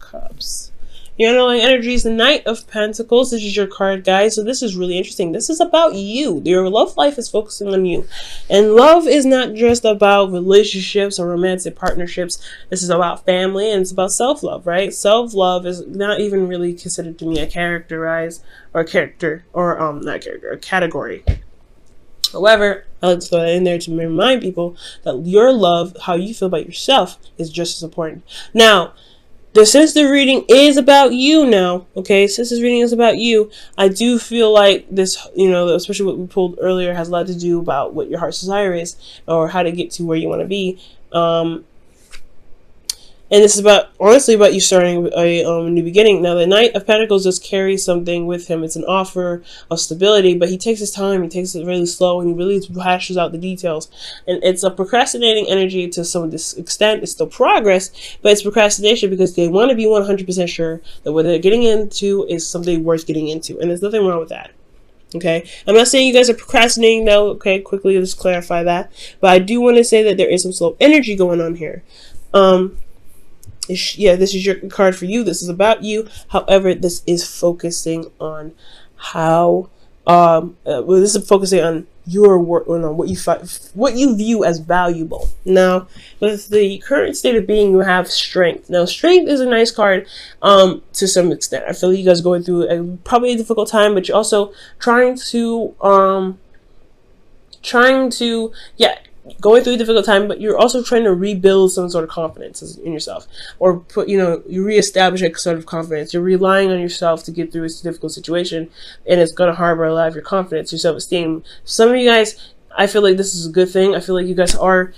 Cups. Your underlying energy is the Knight of Pentacles. This is your card, guys. So this is really interesting. This is about you. Your love life is focusing on you. And love is not just about relationships or romantic partnerships. This is about family, and it's about self-love, right? Self-love is not even really considered to be a category. However, I like to throw that in there to remind people that your love, how you feel about yourself, is just as important. Now, since the reading is about you now, okay, since this reading is about you, I do feel like this, you know, especially what we pulled earlier, has a lot to do about what your heart's desire is, or how to get to where you want to be. And this is about, honestly, about you starting a new beginning. Now, the Knight of Pentacles just carries something with him. It's an offer of stability, but he takes his time. He takes it really slow, and he really hashes out the details. And it's a procrastinating energy to some extent. It's still progress, but it's procrastination because they want to be 100% sure that what they're getting into is something worth getting into. And there's nothing wrong with that. Okay, I'm not saying you guys are procrastinating though. Okay, quickly, let's clarify that. But I do want to say that there is some slow energy going on here. Yeah, this is your card for you. This is about you. However, this is focusing on how, this is focusing on your work, on what you view as valuable. Now, with the current state of being, you have strength. Now, strength is a nice card, to some extent. I feel like you guys are going through probably a difficult time, but you're also trying to, going through a difficult time, but you're also trying to rebuild some sort of confidence in yourself, or you reestablish a sort of confidence. You're relying on yourself to get through a difficult situation, and it's going to harbor a lot of your confidence, your self-esteem. Some of you guys, I feel like this is a good thing. I feel like you guys are,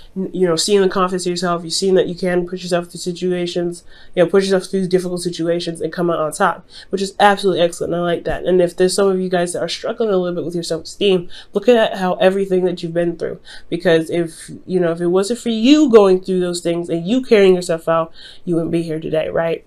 seeing the confidence in yourself. You've seen that you can push yourself through situations, push yourself through difficult situations and come out on top, which is absolutely excellent. I like that. And if there's some of you guys that are struggling a little bit with your self-esteem, look at how everything that you've been through. Because if it wasn't for you going through those things and you carrying yourself out, you wouldn't be here today, right?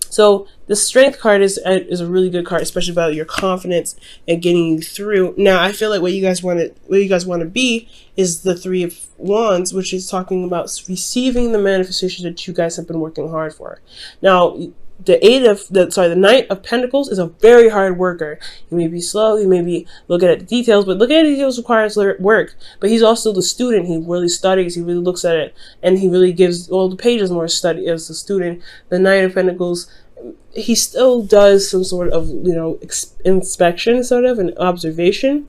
So the strength card is a really good card, especially about your confidence and getting you through. Now, I feel like what you guys want to be is the Three of Wands, which is talking about receiving the manifestation that you guys have been working hard for. Now, the Knight of Pentacles is a very hard worker. He may be slow, he may be looking at the details, but looking at the details requires work. But he's also the student. He really studies, he really looks at it, and he really gives all the pages more study as a student. The Knight of Pentacles, he still does some sort of, inspection, sort of, an observation,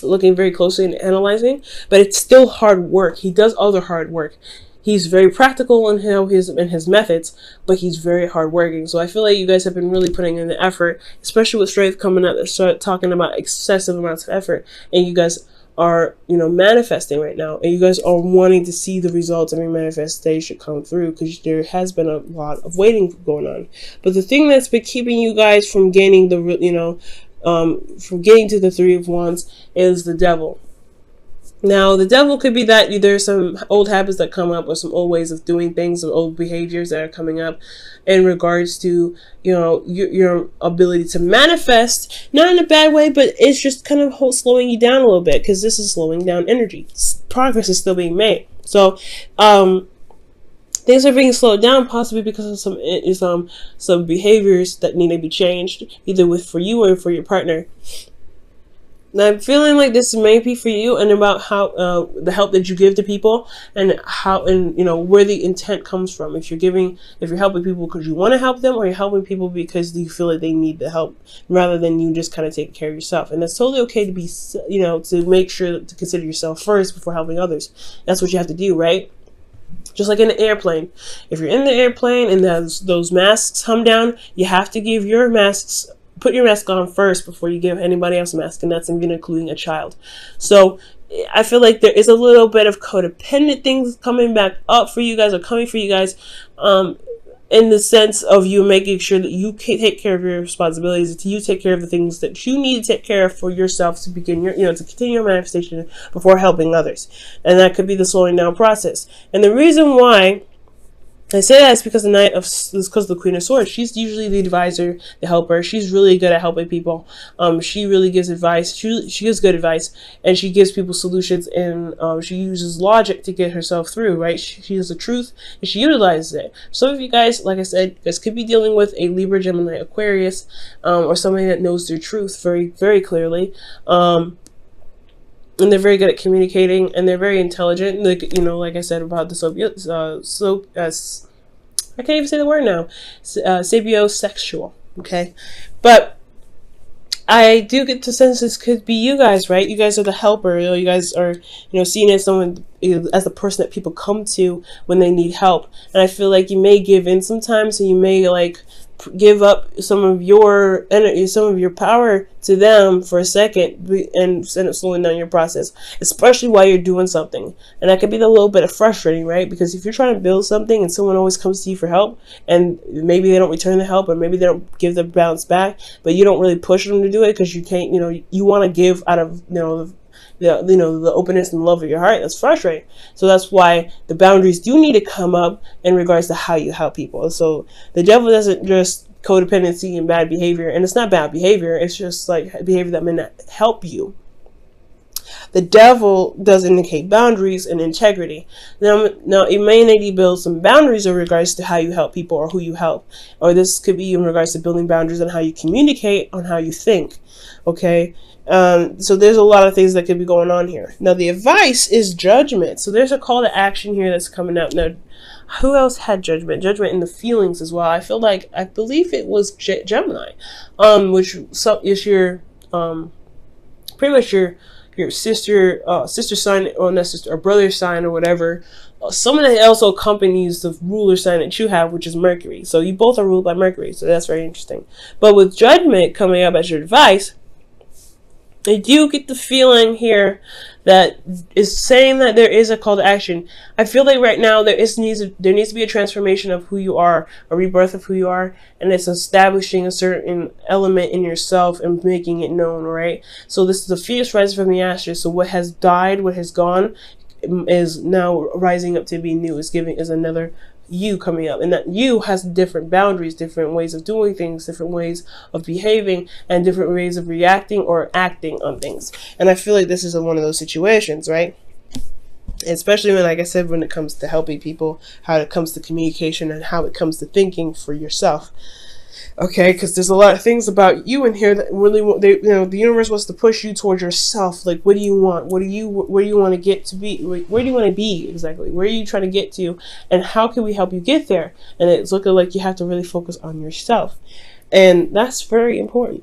looking very closely and analyzing, but it's still hard work. He does other hard work. He's very practical in his methods, but he's very hardworking. So I feel like you guys have been really putting in the effort, especially with strength coming up. They start talking about excessive amounts of effort, and you guys are, manifesting right now, and you guys are wanting to see the results of your manifestation come through, because there has been a lot of waiting going on. But the thing that's been keeping you guys from gaining from getting to the Three of Wands is the Devil. Now, the Devil could be that there's some old habits that come up, or some old ways of doing things, or old behaviors that are coming up in regards to, your ability to manifest, not in a bad way, but it's just kind of slowing you down a little bit, because this is slowing down energy. Progress is still being made. So, things are being slowed down, possibly because of some behaviors that need to be changed, either for you or for your partner. Now, I'm feeling like this may be for you, and about how the help that you give to people, and where the intent comes from. If you're helping people because you want to help them, or you're helping people because you feel like they need the help, rather than you just kind of taking care of yourself. And that's totally okay to be, to make sure to consider yourself first before helping others. That's what you have to do, right? Just like in an airplane. If you're in the airplane and those masks come down, you have to put your mask on first before you give anybody else a mask, and that's even including a child. So I feel like there is a little bit of codependent things coming back up for you guys, or coming for you guys, in the sense of you making sure that you take care of your responsibilities, that you take care of the things that you need to take care of for yourself to begin to continue your manifestation before helping others. And that could be the slowing down process. And the reason why I say that it's because because the Queen of Swords. She's usually the advisor, the helper. She's really good at helping people. She really gives advice. She gives good advice, and she gives people solutions. And she uses logic to get herself through. Right? She has the truth, and she utilizes it. Some of you guys, like I said, you guys could be dealing with a Libra, Gemini, Aquarius, or somebody that knows their truth very, very clearly. And they're very good at communicating, and they're very intelligent. Like, you know, like I said about the I can't even say the word now. Sapiosexual. Okay, but I do get the sense this could be you guys, right? You guys are the helper. You know, you guys are, you know, seen as someone, as the person that people come to when they need help. And I feel like you may give in sometimes, and you may like give up some of your energy, some of your power to them for a second, and end up slowing down your process, especially while you're doing something. And that could be a little bit of frustrating, right? Because if you're trying to build something and someone always comes to you for help, and maybe they don't return the help, or maybe they don't give the bounce back, but you don't really push them to do it because you can't, you know, you want to give out of, you know, the openness and love of your heart. That's frustrating. So that's why the boundaries do need to come up in regards to how you help people. So the devil doesn't just codependency and bad behavior, and it's not bad behavior, it's just like behavior that may not help you. The devil does indicate boundaries and integrity. Now it may need to build some boundaries in regards to how you help people or who you help, or this could be in regards to building boundaries on how you communicate, on how you think. Okay, so there's a lot of things that could be going on here. Now the advice is judgment. So there's a call to action here that's coming out. Now, who else had judgment? Judgment in the feelings as well. I believe it was Gemini, which is your pretty much your sister sign, or not sister, or brother sign, or whatever. Someone that also accompanies the ruler sign that you have, which is Mercury. So you both are ruled by Mercury. So that's very interesting. But with judgment coming up as your advice, I do get the feeling here that is saying that there is a call to action. I feel like right now there needs to be a transformation of who you are, a rebirth of who you are, and it's establishing a certain element in yourself and making it known, right? So this is a fierce rise from the ashes. So what has died, what has gone, is now rising up to be new. Is another you coming up, and that you has different boundaries, different ways of doing things, different ways of behaving, and different ways of reacting or acting on things. And I feel like this is one of those situations, right? Especially when, like I said, when it comes to helping people, how it comes to communication, and how it comes to thinking for yourself. Okay, because there's a lot of things about you in here that really, the universe wants to push you towards yourself. Like, what do you want? Where do you want to get to be? Where do you want to be exactly? Where are you trying to get to? And how can we help you get there? And it's looking like you have to really focus on yourself. And that's very important.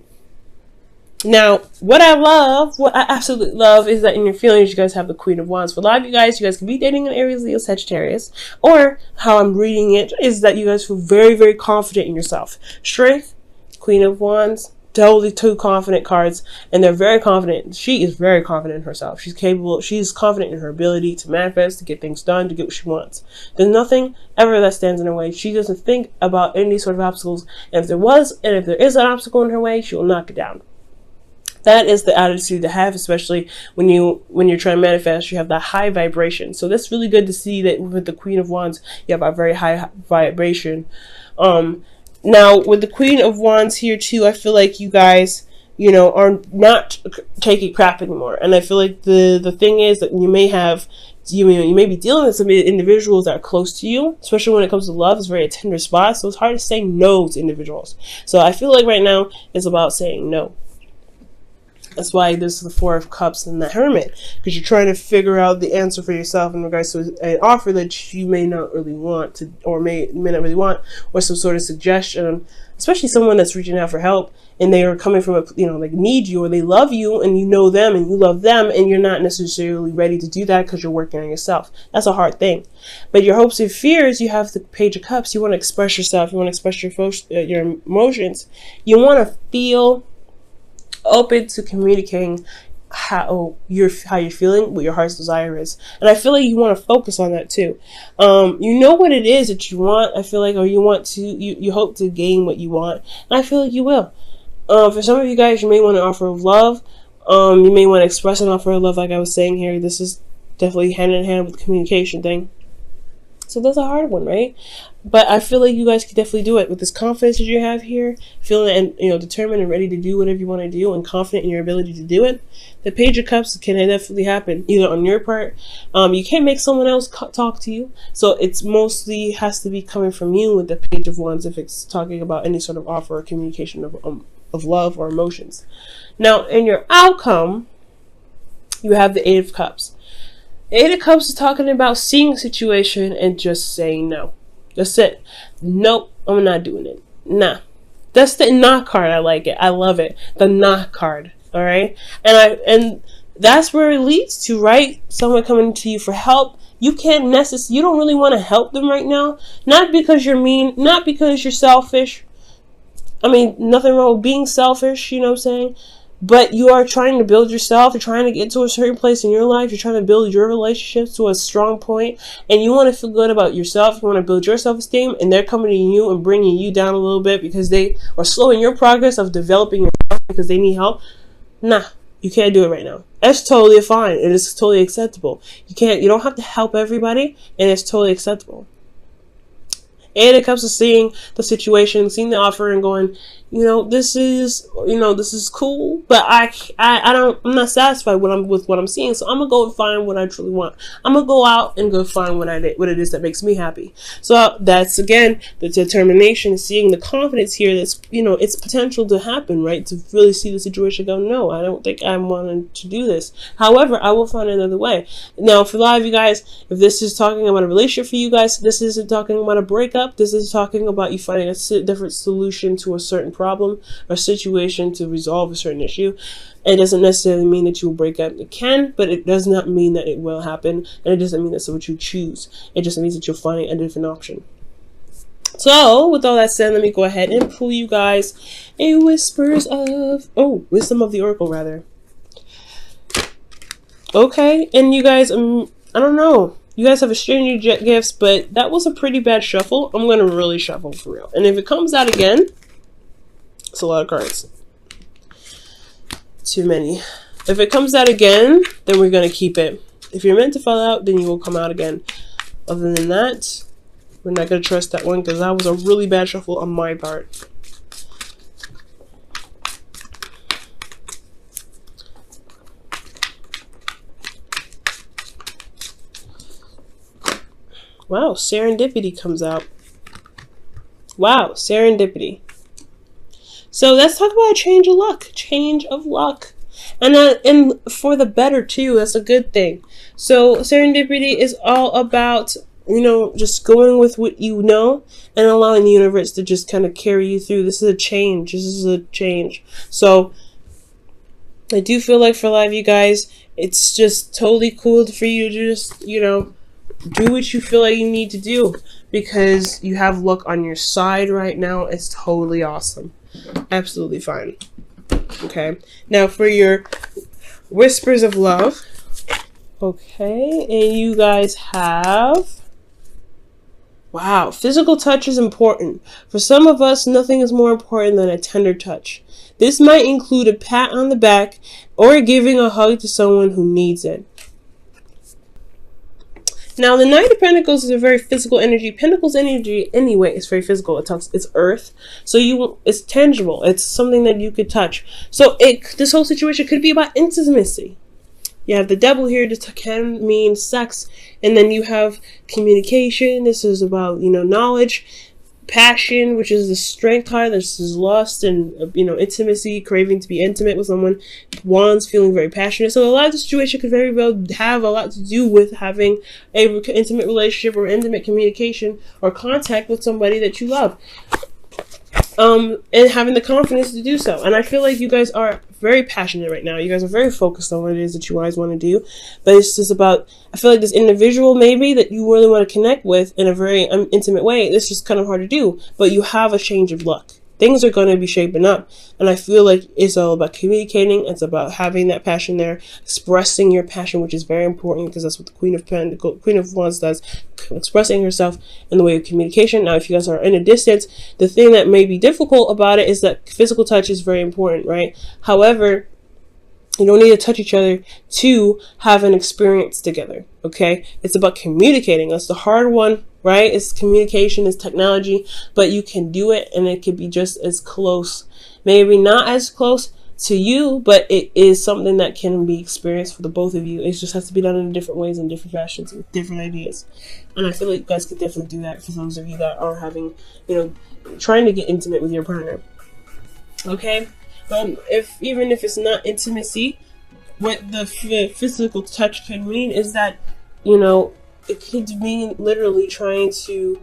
Now, what I absolutely love is that in your feelings, you guys have the Queen of Wands. For a lot of you guys can be dating an Aries, Leo, Sagittarius. Or, how I'm reading it, is that you guys feel very, very confident in yourself. Strength, Queen of Wands, totally two confident cards. And they're very confident. She is very confident in herself. She's capable. She's confident in her ability to manifest, to get things done, to get what she wants. There's nothing ever that stands in her way. She doesn't think about any sort of obstacles. And if there is an obstacle in her way, she will knock it down. That is the attitude to have, especially when you're trying to manifest. You have that high vibration. So that's really good to see that with the Queen of Wands, you have a very high vibration. Now with the Queen of Wands here too, I feel like you guys, are not taking crap anymore. And I feel like the thing is that you may be dealing with some individuals that are close to you, especially when it comes to love. It's very a tender spot, so it's hard to say no to individuals. So I feel like right now it's about saying no. That's why this is the Four of Cups and the Hermit, because you're trying to figure out the answer for yourself in regards to an offer that you may not really want to, or may not really want, or some sort of suggestion, especially someone that's reaching out for help and they are coming from like need you, or they love you and you know them and you love them, and you're not necessarily ready to do that because you're working on yourself. That's a hard thing. But your hopes and fears, you have the Page of Cups. You want to express yourself. You want to express your emotions. You want to feel open to communicating how you're feeling, what your heart's desire is. And I feel like you want to focus on that too. You know what it is that you want, I feel like, or you hope to gain what you want. And I feel like you will. For some of you guys, you may want an offer of love. You may want to express an offer of love, like I was saying here. This is definitely hand in hand with the communication thing. So that's a hard one, right? But I feel like you guys can definitely do it with this confidence that you have here, feeling and determined and ready to do whatever you want to do, and confident in your ability to do it. The Page of Cups can definitely happen either on your part. You can't make someone else talk to you, so it's mostly has to be coming from you with the Page of Wands if it's talking about any sort of offer or communication of love or emotions. Now, in your outcome, you have the Eight of Cups. The Eight of Cups is talking about seeing a situation and just saying no. That's it. Nope, I'm not doing it. Nah. That's the nah card. I like it. I love it. The nah card. All right. And that's where it leads to, right? Someone coming to you for help. You can't you don't really want to help them right now. Not because you're mean, not because you're selfish. I mean, nothing wrong with being selfish, you know what I'm saying? But you are trying to build yourself. You're trying to get to a certain place in your life. You're trying to build your relationships to a strong point. And you want to feel good about yourself. You want to build your self-esteem. And they're coming to you and bringing you down a little bit because they are slowing your progress of developing yourself because they need help. Nah, you can't do it right now. That's totally fine. It is totally acceptable. You don't have to help everybody. And it's totally acceptable. And it comes to seeing the situation, seeing the offer and going, this is cool, but I'm not satisfied with what I'm seeing. So I'm going to go and find what I truly want. I'm going to go out and go find what it is that makes me happy. So that's, again, the determination, seeing the confidence here that's, it's potential to happen, right? To really see the situation go, no, I don't think I'm wanting to do this. However, I will find another way. Now, for a lot of you guys, if this is talking about a relationship for you guys, this isn't talking about a breakup. This is talking about you finding a different solution to a certain problem or situation to resolve a certain issue. It doesn't necessarily mean that you will break up. It can, but it does not mean that it will happen. And it doesn't mean that's what you choose. It just means that you're finding a different option. So, with all that said, let me go ahead and pull you guys a wisdom of the Oracle, rather. Okay, and you guys, I don't know. You guys have exchanged your gifts, but that was a pretty bad shuffle. I'm going to really shuffle for real. And if it comes out again, it's a lot of cards. Too many. If it comes out again, then we're going to keep it. If you're meant to fall out, then you will come out again. Other than that, we're not going to trust that one because that was a really bad shuffle on my part. Wow, serendipity comes out. Wow, serendipity. So let's talk about a change of luck. Change of luck. And for the better too, that's a good thing. So serendipity is all about, just going with what you know and allowing the universe to just kind of carry you through. This is a change. This is a change. So I do feel like for a lot of you guys, it's just totally cool for you to just, do what you feel like you need to do because you have luck on your side right now. It's totally awesome. Absolutely fine. Okay. Now for your whispers of love. Okay. And you guys have... Wow. Physical touch is important. For some of us, nothing is more important than a tender touch. This might include a pat on the back or giving a hug to someone who needs it. Now, the Knight of Pentacles is a very physical energy. Pentacles energy, anyway, is very physical. It's earth, so it's tangible. It's something that you could touch. So this whole situation could be about intimacy. You have the Devil here. This can mean sex, and then you have communication. This is about knowledge. Passion, which is the Strength card. This is lust and intimacy, craving to be intimate with someone. Wands, feeling very passionate. So a lot of the situation could very well have a lot to do with having a intimate relationship or intimate communication or contact with somebody that you love. And having the confidence to do so. And I feel like you guys are very passionate right now. You guys are very focused on what it is that you guys want to do. But it's just about, I feel like this individual maybe that you really want to connect with in a very intimate way, it's just kind of hard to do. But you have a change of luck. Things are going to be shaping up. And I feel like it's all about communicating. It's about having that passion there, expressing your passion, which is very important because that's what the Queen of Wands does, expressing herself in the way of communication. Now, if you guys are in a distance, the thing that may be difficult about it is that physical touch is very important, right? However, you don't need to touch each other to have an experience together, okay? It's about communicating. That's the hard one. right? It's communication, it's technology, but you can do it, and it could be just as close, maybe not as close to you, but it is something that can be experienced for the both of you. It just has to be done in different ways and different fashions with different ideas. And I feel like you guys could definitely do that for those of you that are having, trying to get intimate with your partner. Okay? Even if it's not intimacy, what the physical touch can mean is that, it could mean literally trying to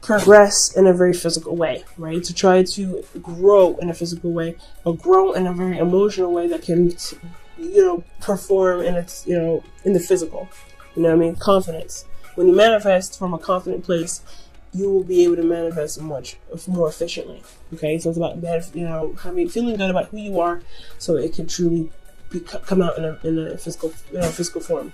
progress in a very physical way, right? To try to grow in a physical way, or grow in a very emotional way that can, perform in its, in the physical. Confidence. When you manifest from a confident place, you will be able to manifest much more efficiently. Okay, so it's about feeling good about who you are, so it can truly come out in a physical form.